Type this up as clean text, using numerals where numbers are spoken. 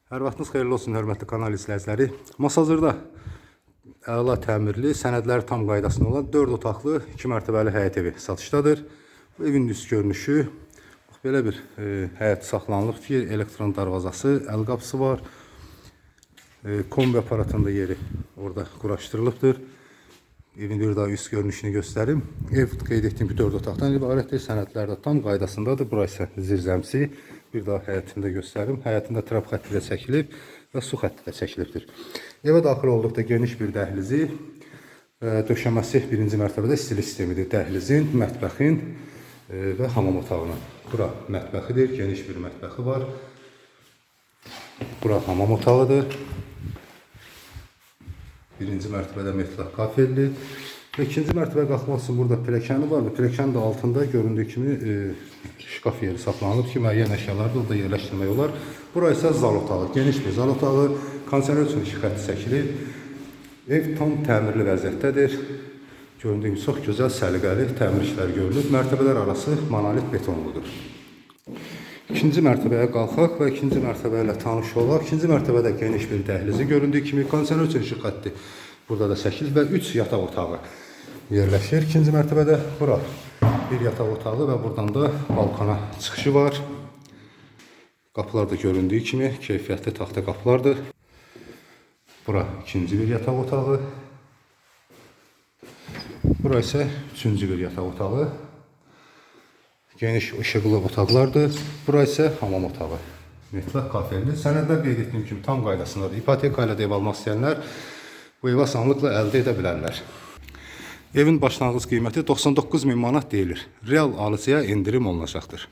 Hər vaxtınız xeyirli olsun, hörmətli kanal izləyiciləri. Masazırda əla təmirli, sənədləri tam qaydasında olan 4 otaqlı, 2 mərtəbəli həyət evi satışdadır. Bu evin üst görünüşü, belə bir həyət saxlanılıb ki, elektron darvazası, əl qapısı var. Kombi aparatında yeri orada quraşdırılıbdır. Evin bir daha üst görünüşünü göstərim. Ev qeyd etdiyim 4 otaqdan ibarətdir. Sənədlər də tam qaydasındadır. Burası zirzəmsi. Bir daha həyətində göstərim. Həyətində trap xətti də çəkilib və su xətti də çəkilibdir. Evə daxil olduqda geniş bir dəhlizi, döşəməsi birinci mərtəbədə istilik sistemidir. Dəhlizin, mətbəxin və hamam otağının. Bura mətbəxidir. Geniş bir mətbəxi var. Bura hamam otağıdır. Birinci mərtəbədə metlaq kafelli. Və ikinci mərtəbəyə qalxmaq üçün burada pilləkəni var və pilləkənin də altında göründüyü kimi şkaf yeri saxlanılıb ki, müəyyən əşyaları da orada yerləşdirmək olar. Bura isə zal otağı, geniş bir zal otağı, kondisioner üçün iki xətti çəkilir. Ev tam təmirli vəziyyətdədir. Göründüyü kimi çox gözəl, səliqəli təmir işləri görülür. Mərtəbələr arası monolit betonludur. İkinci mərtəbəyə qalxaq və ikinci mərtəbə ilə tanış olaq. İkinci mərtəbədə geniş bir dəhlizi göründüyü kimi kondisioner üçün iki xətti burada da çəkilir və 3 yataq otağı yerləşir. İkinci mərtəbədə bura bir yataq otağı və buradan da balkona çıxışı var. Qapılar da göründüyü kimi keyfiyyətli taxta qapılardır. Bura ikinci bir yataq otağı. Bura isə üçüncü bir yataq otağı. Geniş işıqlı otaqlardır. Bura isə hamam otağı. Metlaq kafelli. Sənədlər qeyd etdiyim kimi tam qaydasındadır. İpoteka ilə ev almaq istəyənlər bu evi asanlıqla əldə edə bilərlər. Evin başlanğıc qiyməti 99.000 manat deyilir. Real alıcıya indirim olunacaqdır.